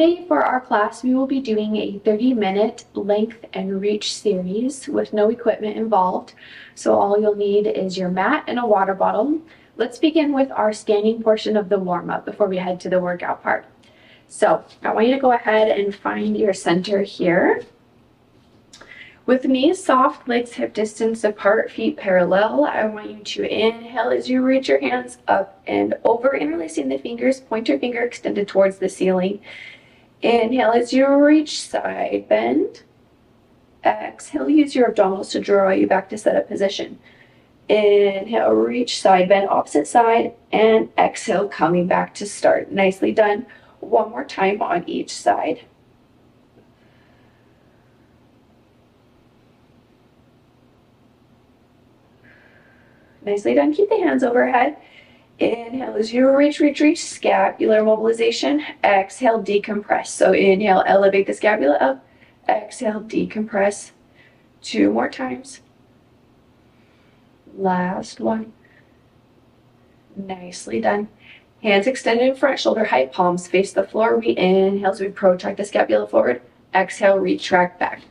Today for our class, we will be doing a 30-minute length and reach series with no equipment involved. So all you'll need is your mat and a water bottle. Let's begin with our standing portion of the warm-up before we head to the workout part. So I want you to go ahead and find your center here. With knees soft, legs hip distance apart, feet parallel, I want you to inhale as you reach your hands up and over, interlacing the fingers, pointer finger extended towards the ceiling. Inhale as you reach, side bend. Exhale, use your abdominals to draw you back to setup position. Inhale, reach, side bend, opposite side, and exhale, coming back to start. Nicely done. One more time on each side. Nicely done. Keep the hands overhead. Inhale as you reach, scapular mobilization. Exhale, decompress. So inhale, elevate the scapula up. Exhale, decompress. 2 more times. Last one. Nicely done. Hands extended in front, shoulder height, palms face the floor. We inhale as we protract the scapula forward. Exhale, retract back.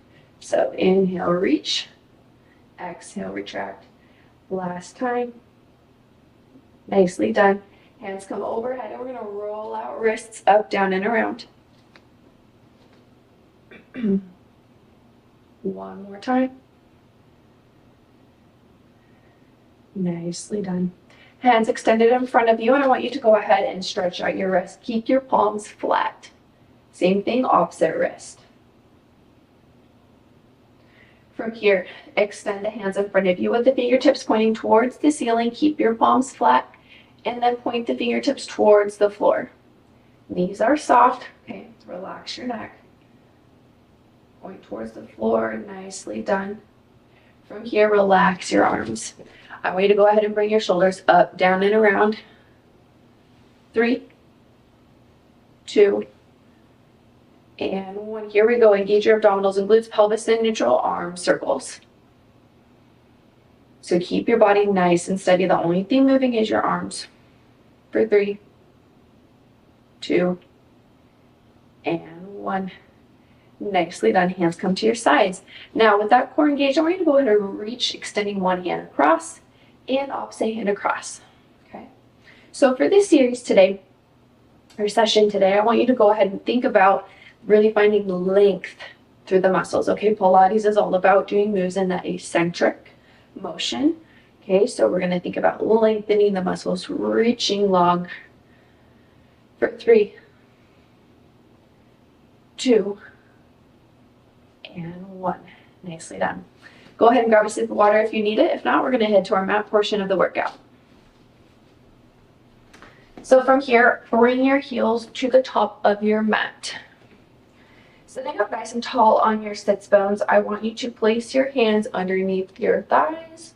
So inhale, reach. Exhale, retract. Last time. Nicely done. Hands come overhead and we're going to roll out wrists up, down, and around. One more time. Nicely done. Hands extended in front of you, and I want you to go ahead and stretch out your wrist. Keep your palms flat. Same thing, opposite wrist. From here, extend the hands in front of you with the fingertips pointing towards the ceiling. Keep your palms flat, and then point the fingertips towards the floor. Knees are soft. Okay, relax your neck. Point towards the floor. Nicely done. From here, relax your arms. I want you to go ahead and bring your shoulders up, down, and around. 3, 2, and 1. Here we go. Engage your abdominals and glutes, pelvis in neutral, arm circles. So keep your body nice and steady. The only thing moving is your arms. For 3, 2, and 1. Nicely done. Hands come to your sides. Now with that core engaged, I want you to go ahead and reach, extending one hand across and opposite hand across. Okay. So for this series today, or session today, I want you to go ahead and think about really finding length through the muscles. Okay, Pilates is all about doing moves in that eccentric motion. Okay, so we're going to think about lengthening the muscles, reaching long. For 3, 2, and 1. Nicely done. Go ahead and grab a sip of water if you need it. If not, we're going to head to our mat portion of the workout. So from here, bring your heels to the top of your mat. Sitting up nice and tall on your sits bones, I want you to place your hands underneath your thighs.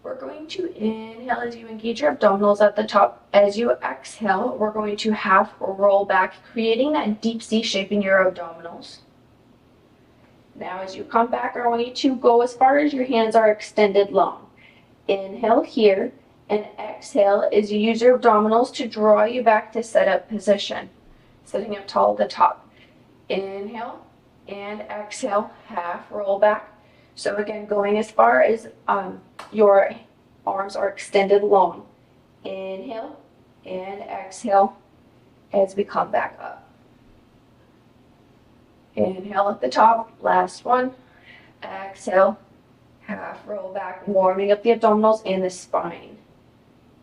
We're going to inhale as you engage your abdominals at the top. As you exhale, we're going to half roll back, creating that deep C shape in your abdominals. Now as you come back, I want you to go as far as your hands are extended long. Inhale here, and exhale as you use your abdominals to draw you back to setup position. Sitting up tall at the top. Inhale and exhale, half roll back. So again, going as far as your arms are extended long. Inhale and exhale as we come back up. Inhale at the top, last one. Exhale, half roll back, warming up the abdominals and the spine.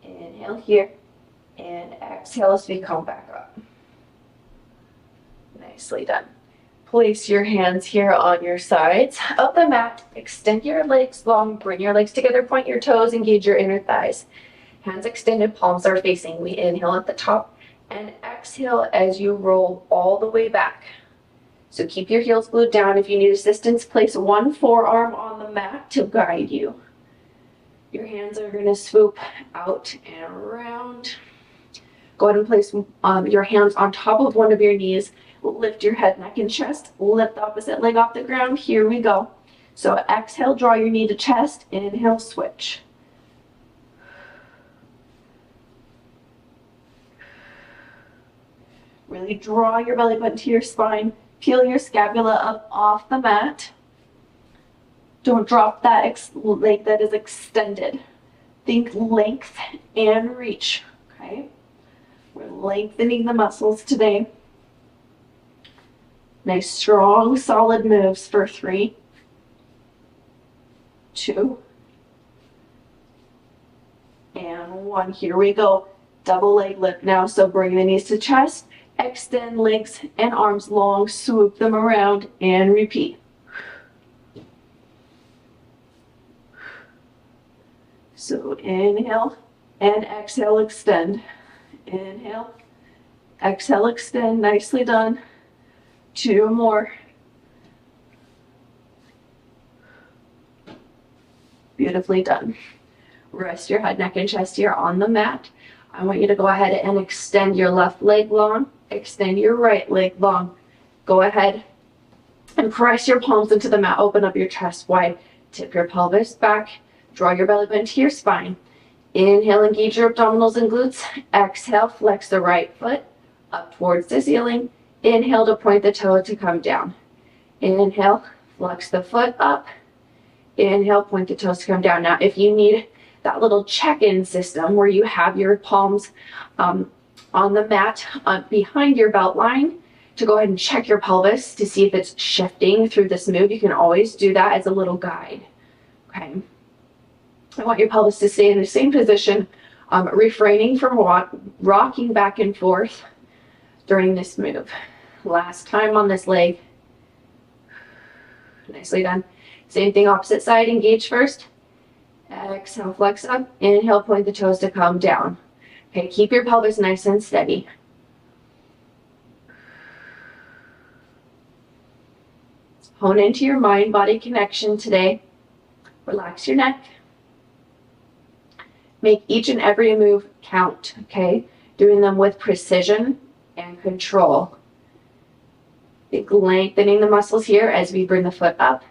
Inhale here, and exhale as we come back up. Nicely done. Place your hands here on your sides of the mat. Extend your legs long, bring your legs together, point your toes, engage your inner thighs. Hands extended, palms are facing. We inhale at the top and exhale as you roll all the way back. So keep your heels glued down. If you need assistance, place one forearm on the mat to guide you. Your hands are going to swoop out and around. Go ahead and place your hands on top of one of your knees. Lift your head, neck, and chest. Lift the opposite leg off the ground. Here we go. So exhale, draw your knee to chest. Inhale, switch. Really draw your belly button to your spine. Peel your scapula up off the mat. Don't drop that leg that is extended. Think length and reach, okay? We're lengthening the muscles today. Nice, strong, solid moves for 3, 2, and 1. Here we go. Double leg lift now. So bring the knees to chest, extend legs and arms long, swoop them around, and repeat. So inhale and exhale, extend. Inhale, exhale, extend. Nicely done. 2 more. Beautifully done. Rest your head, neck, and chest here on the mat. I want you to go ahead and extend your left leg long, extend your right leg long. Go ahead and press your palms into the mat. Open up your chest wide. Tip your pelvis back. Draw your belly button to your spine. Inhale, engage your abdominals and glutes. Exhale, flex the right foot up towards the ceiling. Inhale to point the toe to come down. Inhale, flex the foot up. Inhale, point the toes to come down. Now, if you need that little check-in system where you have your palms on the mat behind your belt line to go ahead and check your pelvis to see if it's shifting through this move, you can always do that as a little guide. Okay. I want your pelvis to stay in the same position, refraining from rocking back and forth during this move. Last time on this leg. Nicely done. Same thing, opposite side. Engage first. Exhale, flex up. Inhale, point the toes to come down. Okay, keep your pelvis nice and steady. Hone into your mind-body connection today. Relax your neck. Make each and every move count, okay? Doing them with precision and control. Think lengthening the muscles here as we bring the foot up,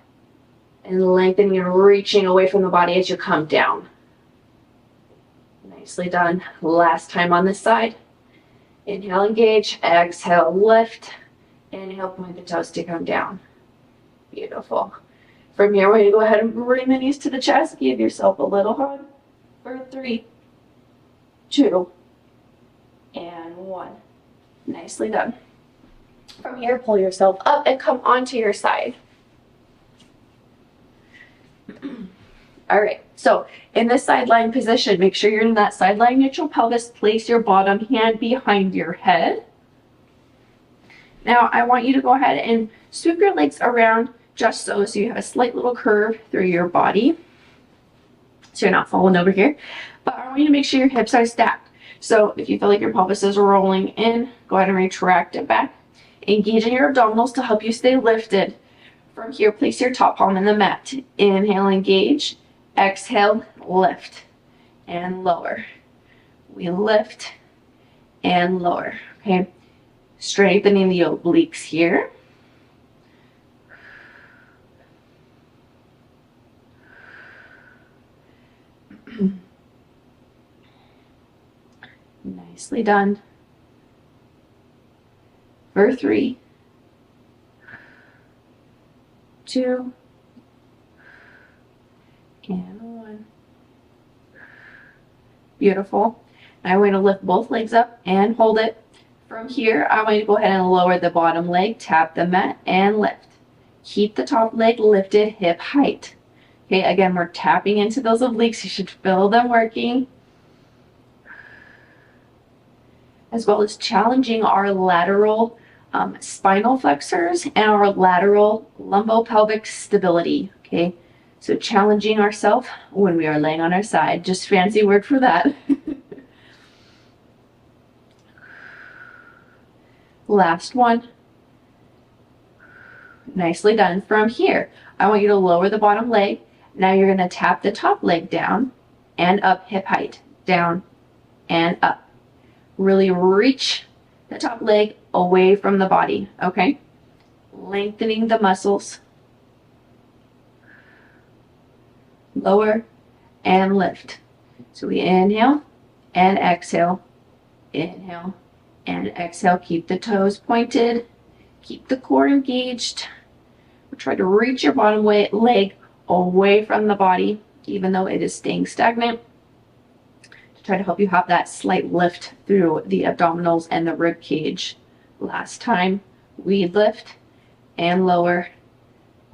and lengthening and reaching away from the body as you come down. Nicely done. Last time on this side. Inhale, engage. Exhale, lift. Inhale, point the toes to come down. Beautiful. From here, we're going to go ahead and bring the knees to the chest. Give yourself a little hug for 3, 2, and 1. Nicely done. From here, pull yourself up and come onto your side. All right, so in this sideline position, make sure you're in that sideline neutral pelvis. Place your bottom hand behind your head. Now, I want you to go ahead and swoop your legs around just so you have a slight little curve through your body, so you're not falling over here. But I want you to make sure your hips are stacked. So if you feel like your pelvis is rolling in, go ahead and retract it back. Engage in your abdominals to help you stay lifted. From here, place your top palm in the mat. Inhale, engage. Exhale, lift and lower. We lift and lower. Okay, strengthening the obliques here. Nicely done. For 3, 2, and 1. Beautiful. I want to lift both legs up and hold it. From here, I want you to go ahead and lower the bottom leg, tap the mat, and lift. Keep the top leg lifted, hip height. Okay, again, we're tapping into those obliques. You should feel them working. As well as challenging our lateral spinal flexors and our lateral lumbopelvic stability. Okay, so challenging ourselves when we are laying on our side. Just fancy word for that. Last one. Nicely done. From here, I want you to lower the bottom leg. Now you're going to tap the top leg down and up, hip height, down and up. Really reach the top leg away from the body, okay? Lengthening the muscles. Lower and lift. So we inhale and exhale, inhale and exhale. Keep the toes pointed. Keep the core engaged. Try to reach your bottom leg away from the body, even though it is staying stagnant, to try to help you have that slight lift through the abdominals and the rib cage. Last time, we lift and lower,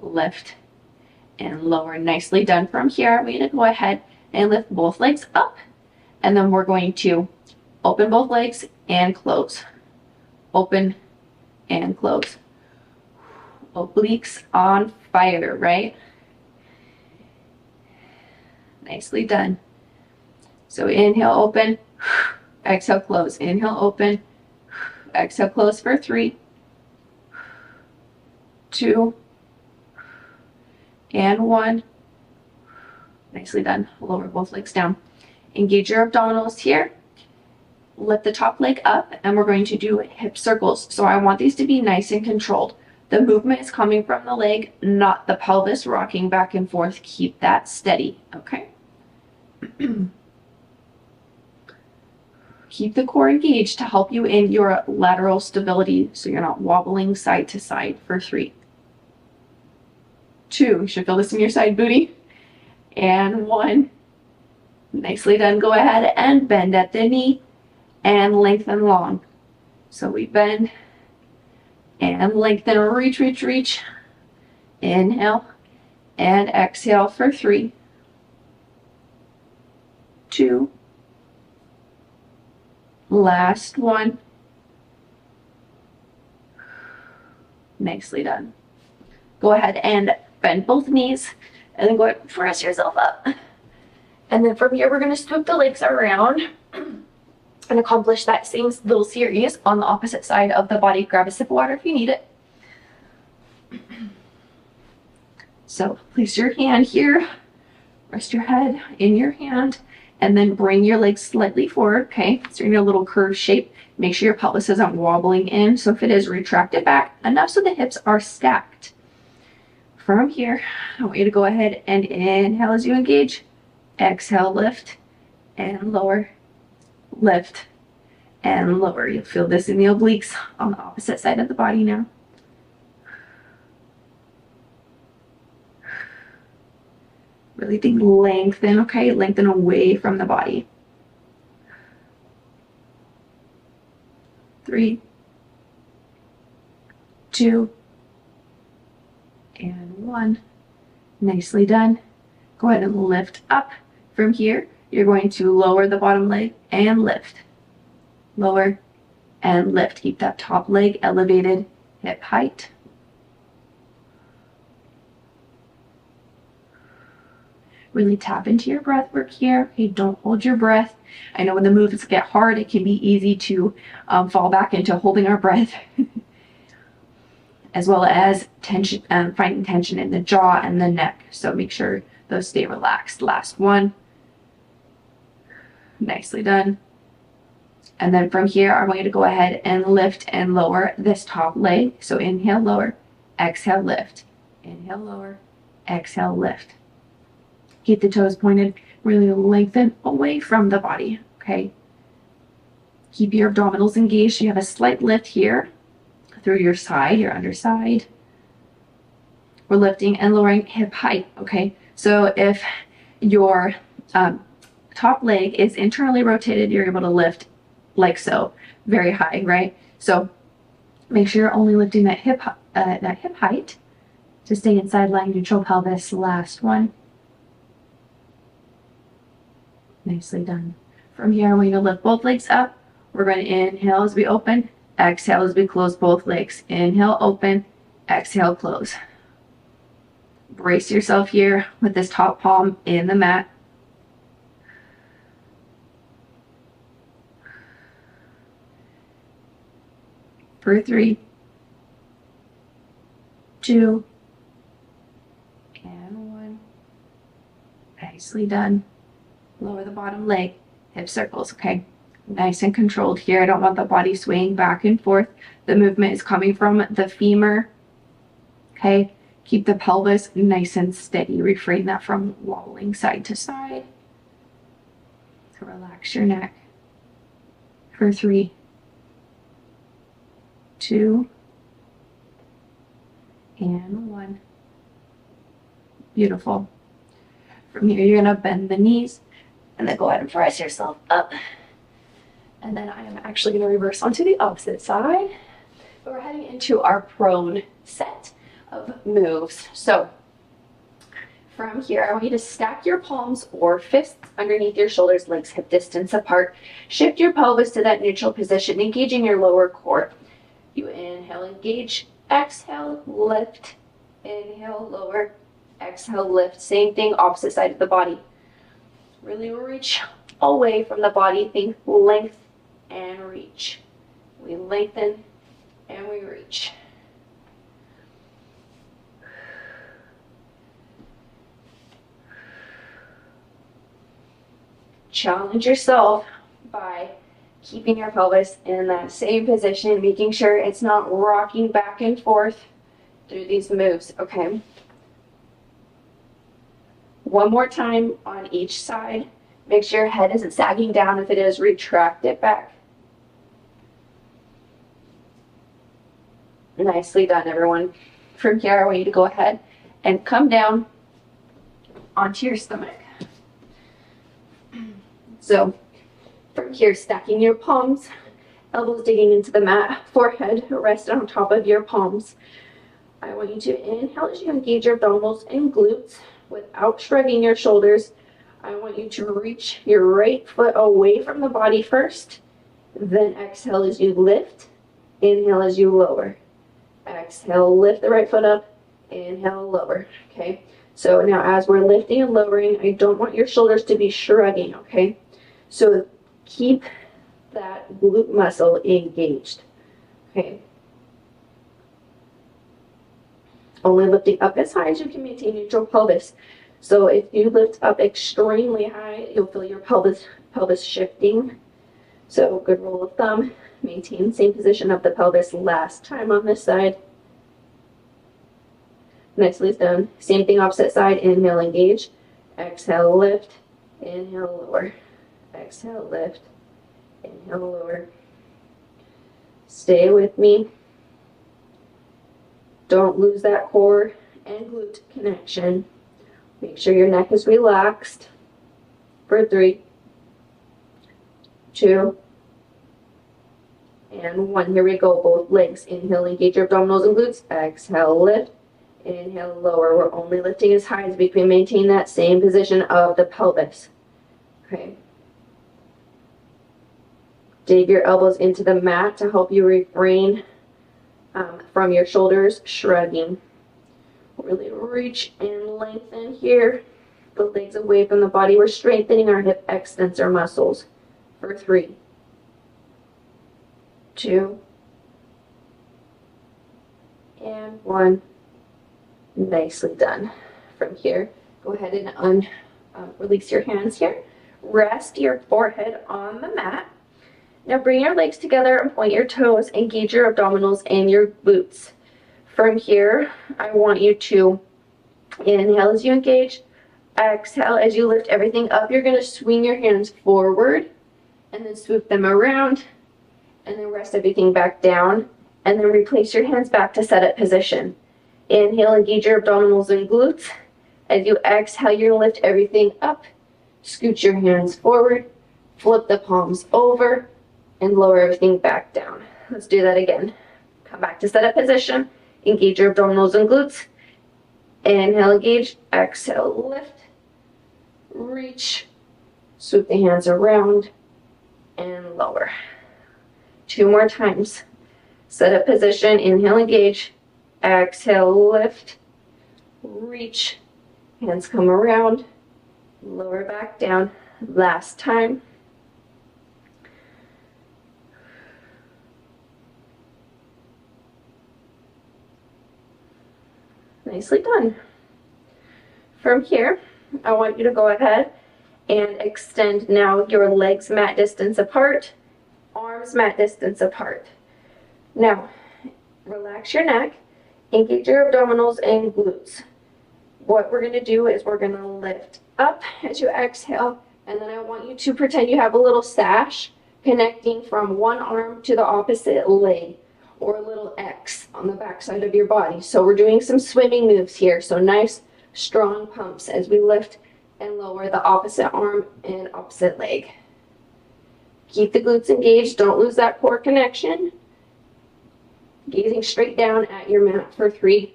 lift and lower. Nicely done. From here, we're going to go ahead and lift both legs up, and then we're going to open both legs and close. Open and close. Obliques on fire, right? Nicely done. So inhale, open, exhale, close. Inhale, open, exhale, close for 3, 2, and 1. Nicely done. Lower both legs down. Engage your abdominals here. Lift the top leg up, and we're going to do hip circles. So I want these to be nice and controlled. The movement is coming from the leg, not the pelvis rocking back and forth. Keep that steady, okay? Keep the core engaged to help you in your lateral stability so you're not wobbling side to side for 3, 2. You should feel this in your side booty. And 1. Nicely done. Go ahead and bend at the knee and lengthen long. So we bend and lengthen, reach, reach, reach. Inhale and exhale for 3, 2. Last 1. Nicely done. Go ahead and bend both knees, and then go ahead and press yourself up. And then from here, we're going to swoop the legs around and accomplish that same little series on the opposite side of the body. Grab a sip of water if you need it. So place your hand here, rest your head in your hand, and then bring your legs slightly forward, okay? So you're in a little curved shape. Make sure your pelvis isn't wobbling in. So if it is, retract it back enough so the hips are stacked. From here, I want you to go ahead and inhale as you engage. Exhale, lift and lower. Lift and lower. You'll feel this in the obliques on the opposite side of the body now. Really think lengthen, okay? Lengthen away from the body. 3, 2, and 1. Nicely done. Go ahead and lift up. From here, you're going to lower the bottom leg and lift. Lower and lift. Keep that top leg elevated, hip height. Really tap into your breath work here. Okay, don't hold your breath. I know when the moves get hard, it can be easy to fall back into holding our breath, as well as tension, finding tension in the jaw and the neck. So make sure those stay relaxed. Last 1. Nicely done. And then from here, I want you to go ahead and lift and lower this top leg. So inhale, lower, exhale, lift. Inhale, lower, exhale, lift. Keep the toes pointed, really lengthen away from the body, okay? Keep your abdominals engaged. You have a slight lift here through your side, your underside. We're lifting and lowering hip height, okay? So if your top leg is internally rotated, you're able to lift like so, very high, right? So make sure you're only lifting that hip height to stay inside lying neutral pelvis. Last 1. Nicely done. From here, we're going to lift both legs up. We're going to inhale as we open, exhale as we close both legs. Inhale, open, exhale, close. Brace yourself here with this top palm in the mat. For 3, 2, and 1. Nicely done. Lower the bottom leg, hip circles, okay? Nice and controlled here. I don't want the body swaying back and forth. The movement is coming from the femur, okay? Keep the pelvis nice and steady. Refrain that from wobbling side to side. So relax your neck. For 3, 2, and 1. Beautiful. From here, you're going to bend the knees and then go ahead and press yourself up. And then I am actually going to reverse onto the opposite side. But we're heading into our prone set of moves. So from here, I want you to stack your palms or fists underneath your shoulders, legs hip distance apart. Shift your pelvis to that neutral position, engaging your lower core. You inhale, engage, exhale, lift, inhale, lower, exhale, lift. Same thing, opposite side of the body. Really reach away from the body. Think length and reach. We lengthen and we reach. Challenge yourself by keeping your pelvis in that same position, making sure it's not rocking back and forth through these moves, okay? One more time on each side. Make sure your head isn't sagging down. If it is, retract it back. Nicely done, everyone. From here, I want you to go ahead and come down onto your stomach. So from here, stacking your palms, elbows digging into the mat, forehead rested on top of your palms. I want you to inhale as you engage your abdominals and glutes without shrugging your shoulders. I want you to reach your right foot away from the body first, then exhale as you lift, inhale as you lower. Exhale, lift the right foot up, inhale, lower, okay? So now as we're lifting and lowering, I don't want your shoulders to be shrugging, okay? So keep that glute muscle engaged, okay? Only lifting up as high as you can maintain neutral pelvis. So if you lift up extremely high, you'll feel your pelvis shifting. So good rule of thumb, maintain the same position of the pelvis. Last time on this side. Nicely done. Same thing opposite side. Inhale, engage. Exhale, lift. Inhale, lower. Exhale, lift. Inhale, lower. Stay with me. Don't lose that core and glute connection. Make sure your neck is relaxed. For 3, 2, and 1. Here we go. Both legs. Inhale, engage your abdominals and glutes. Exhale, lift. Inhale, lower. We're only lifting as high as we can maintain that same position of the pelvis. Okay. Dig your elbows into the mat to help you refrain from your shoulders shrugging. Really reach and lengthen here. The legs away from the body. We're strengthening our hip extensor muscles. For 3, 2, and 1. Nicely done. From here, go ahead and release your hands here. Rest your forehead on the mat. Now bring your legs together and point your toes. Engage your abdominals and your glutes. From here, I want you to inhale as you engage. Exhale as you lift everything up. You're going to swing your hands forward and then swoop them around and then rest everything back down and then replace your hands back to set up position. Inhale, engage your abdominals and glutes. As you exhale, you're going to lift everything up. Scoot your hands forward. Flip the palms over and lower everything back down. Let's do that again. Come back to set up position. Engage your abdominals and glutes. Inhale, engage. Exhale, lift. Reach. Swoop the hands around and lower. 2 more times. Set up position. Inhale, engage. Exhale, lift. Reach. Hands come around. Lower back down. Last time. Nicely done. From here, I want you to go ahead and extend now your legs mat distance apart, arms mat distance apart. Now, relax your neck, engage your abdominals and glutes. What we're going to do is we're going to lift up as you exhale, and then I want you to pretend you have a little sash connecting from one arm to the opposite leg. or a little X on the back side of your body. So we're doing some swimming moves here. So nice, strong pumps as we lift and lower the opposite arm and opposite leg. Keep the glutes engaged. Don't lose that core connection. Gazing straight down at your mat for 3,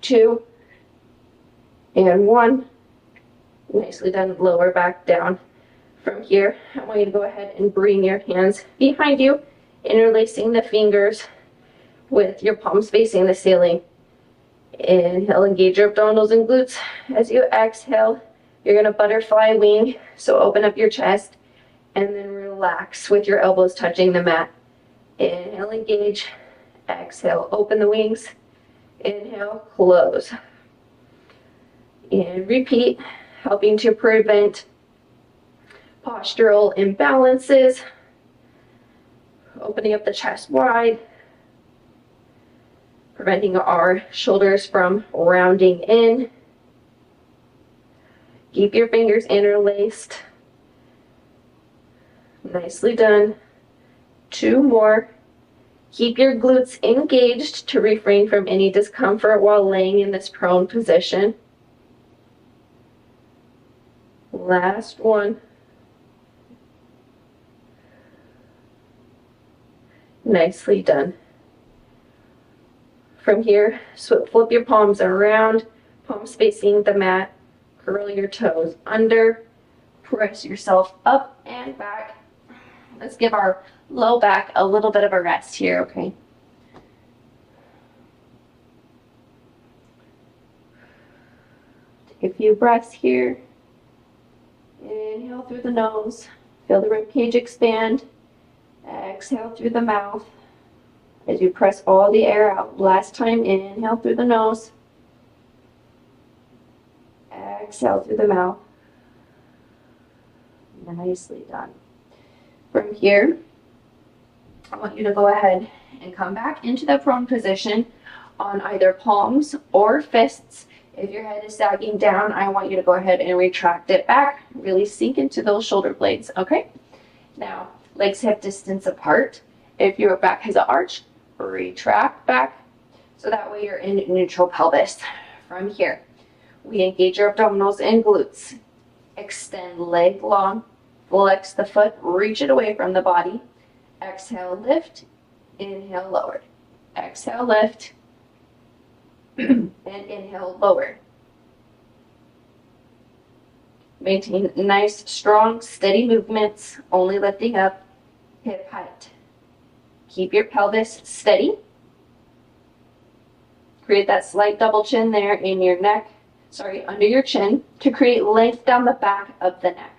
2, and 1. Nicely done. Lower back down. From here, I want you to go ahead and bring your hands behind you, interlacing the fingers with your palms facing the ceiling. Inhale, engage your abdominals and glutes. As you exhale, you're going to butterfly wing. So open up your chest and then relax with your elbows touching the mat. Inhale, engage. Exhale, open the wings. Inhale, close. And repeat, helping to prevent postural imbalances. Opening up the chest wide. Preventing our shoulders from rounding in. Keep your fingers interlaced. Nicely done. 2 more. Keep your glutes engaged to refrain from any discomfort while laying in this prone position. Last one. Nicely done. From here, flip your palms around, palms facing the mat, curl your toes under, press yourself up and back. Let's give our low back a little bit of a rest here, okay? Take a few breaths here. Inhale through the nose, feel the rib cage expand. Exhale through the mouth as you press all the air out. Last time, inhale through the nose. Exhale through the mouth. Nicely done. From here, I want you to go ahead and come back into the prone position on either palms or fists. If your head is sagging down, I want you to go ahead and retract it back. Really sink into those shoulder blades, okay? Now, legs hip distance apart. If your back has an arch, retract back. So that way you're in neutral pelvis. From here, we engage your abdominals and glutes. Extend leg long. Flex the foot, reach it away from the body. Exhale, lift. Inhale, lower. Exhale, lift. And inhale, lower. Maintain nice, strong, steady movements, only lifting up hip height. Keep your pelvis steady. Create that slight double chin there in your neck, under your chin, to create length down the back of the neck.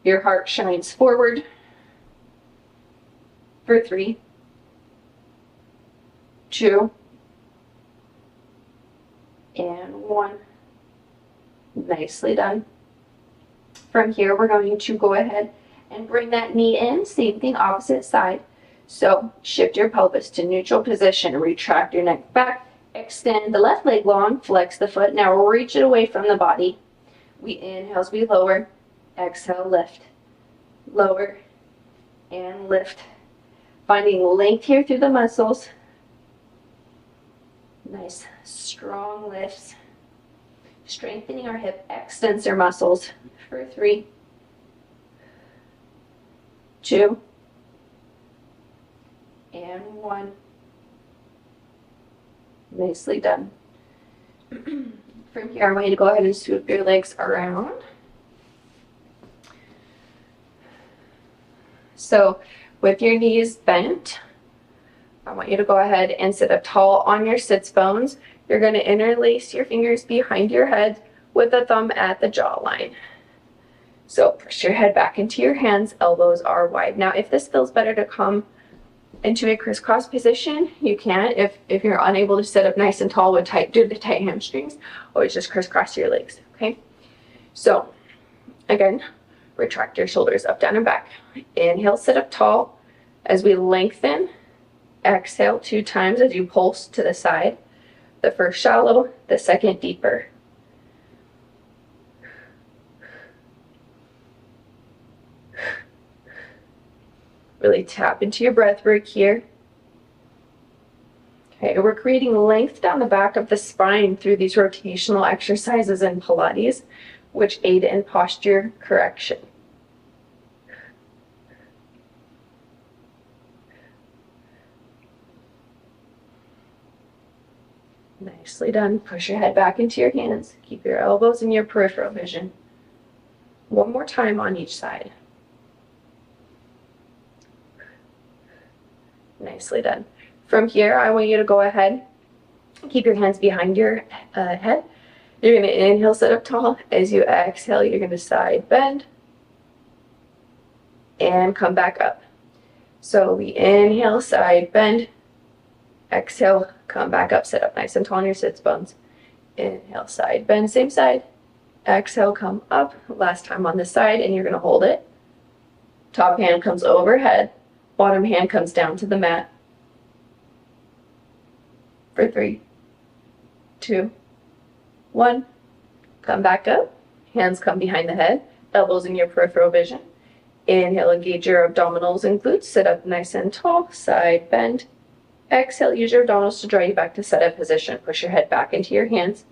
Your heart shines forward for 3, 2, and 1. Nicely done. From here, we're going to go ahead and bring that knee in. Same thing, opposite side. So shift your pelvis to neutral position. Retract your neck back. Extend the left leg long. Flex the foot. Now reach it away from the body. We inhale as we lower. Exhale, lift. Lower and lift. Finding length here through the muscles. Nice, strong lifts. Strengthening our hip extensor muscles for 3, 2, and 1. Nicely done. From here, I want you to go ahead and swoop your legs around. So with your knees bent, I want you to go ahead and sit up tall on your sits bones. You're going to interlace your fingers behind your head with the thumb at the jawline. So push your head back into your hands, elbows are wide. Now, if this feels better to come into a crisscross position, you can. If you're unable to sit up nice and tall with do the tight hamstrings, always just crisscross your legs, okay? So again, retract your shoulders up, down, and back. Inhale, sit up tall as we lengthen. Exhale 2 times as you pulse to the side. The first shallow, the second deeper. Really tap into your breath work here. Okay, we're creating length down the back of the spine through these rotational exercises in Pilates, which aid in posture correction. Nicely done. Push your head back into your hands. Keep your elbows in your peripheral vision. One more time on each side. Nicely done. From here, I want you to go ahead, keep your hands behind your head. You're going to inhale, sit up tall. As you exhale, you're going to side bend and come back up. So we inhale, side bend, exhale, come back up, sit up nice and tall on your sits bones. Inhale, side bend, same side. Exhale, come up. Last time on this side, and you're going to hold it. Top hand comes overhead. Bottom hand comes down to the mat. For 3, 2, 1. Come back up. Hands come behind the head. Elbows in your peripheral vision. Inhale, engage your abdominals and glutes. Sit up nice and tall. Side bend. Exhale, use your abdominals to draw you back to setup position. Push your head back into your hands.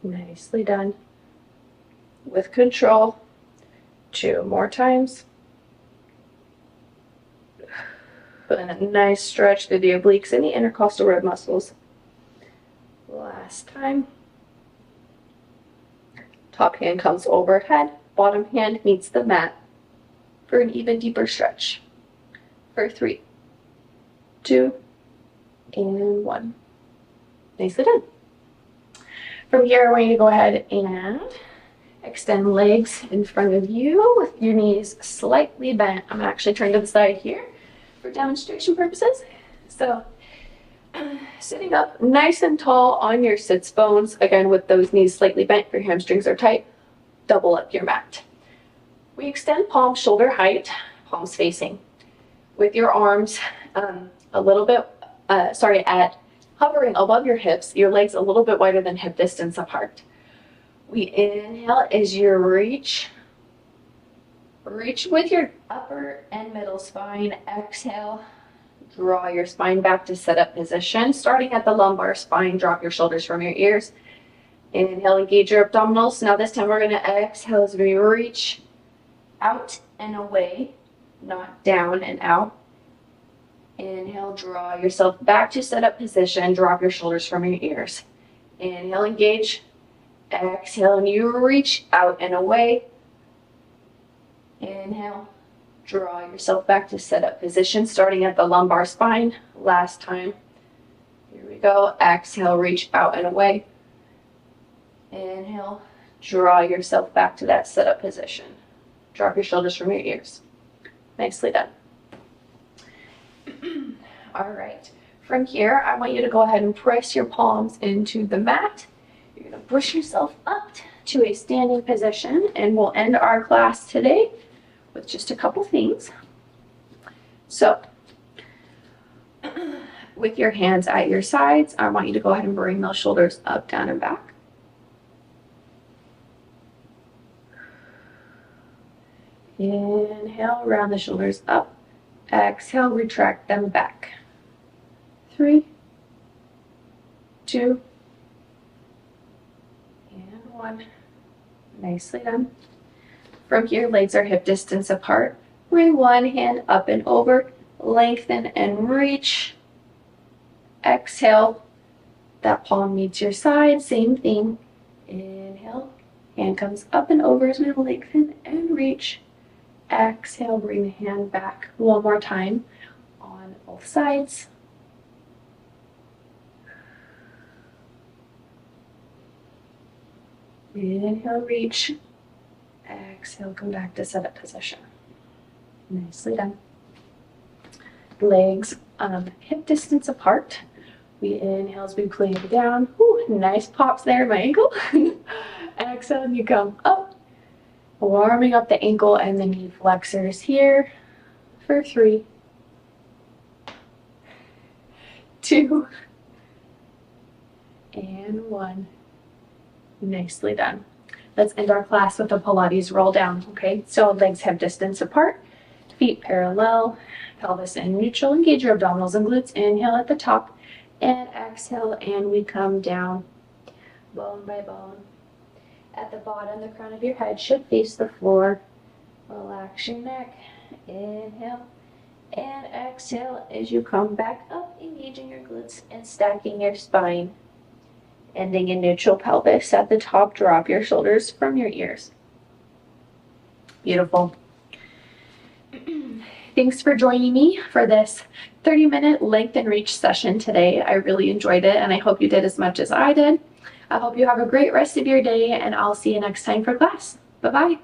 Nicely done. With control. 2 more times. And a nice stretch through the obliques and the intercostal rib muscles. Last time. Top hand comes overhead. Bottom hand meets the mat for an even deeper stretch. For 3, 2, and 1. Nicely done. From here, I want you to go ahead and extend legs in front of you with your knees slightly bent. I'm actually turned to the side here for demonstration purposes. So, sitting up nice and tall on your sits bones, again with those knees slightly bent, your hamstrings are tight, double up your mat. We extend palms shoulder height, palms facing, with your arms a little bit, at hovering above your hips, your legs a little bit wider than hip distance apart. We inhale as you reach with your upper and middle spine. Exhale, draw your spine back to set up position. Starting at the lumbar spine, drop your shoulders from your ears. Inhale, engage your abdominals. Now this time we're going to exhale as we reach out and away, not down and out. Inhale, draw yourself back to set up position. Drop your shoulders from your ears. Inhale, engage. Exhale, and you reach out and away. Inhale, draw yourself back to set up position, starting at the lumbar spine. Last time. Here we go. Exhale, reach out and away. Inhale, draw yourself back to that set up position. Drop your shoulders from your ears. Nicely done. All right. From here, I want you to go ahead and press your palms into the mat. You're going to push yourself up to a standing position, and we'll end our class today with just a couple things. So, with your hands at your sides, I want you to go ahead and bring those shoulders up, down, and back. Inhale, round the shoulders up. Exhale, retract them back. 3, 2, and 1. Nicely done. From here, legs are hip distance apart. Bring one hand up and over, lengthen and reach. Exhale, that palm meets your side, same thing. Inhale, hand comes up and over as we lengthen and reach. Exhale, bring the hand back one more time on both sides. Inhale, reach. Exhale, come back to set up position. Nicely done. Legs hip distance apart. We inhale as we plank down. Whew, nice pops there in my ankle. Exhale, and you come up. Warming up the ankle and the knee flexors here for 3, 2, and 1. Nicely done. Let's end our class with a Pilates roll down, okay? So legs hip distance apart, feet parallel, pelvis in neutral. Engage your abdominals and glutes. Inhale at the top and exhale, and we come down bone by bone. At the bottom, the crown of your head should face the floor. Relax your neck. Inhale and exhale as you come back up, engaging your glutes and stacking your spine. Ending in neutral pelvis. At the top, drop your shoulders from your ears. Beautiful. Thanks for joining me for this 30-minute length and reach session today. I really enjoyed it, and I hope you did as much as I did. I hope you have a great rest of your day, and I'll see you next time for class. Bye-bye.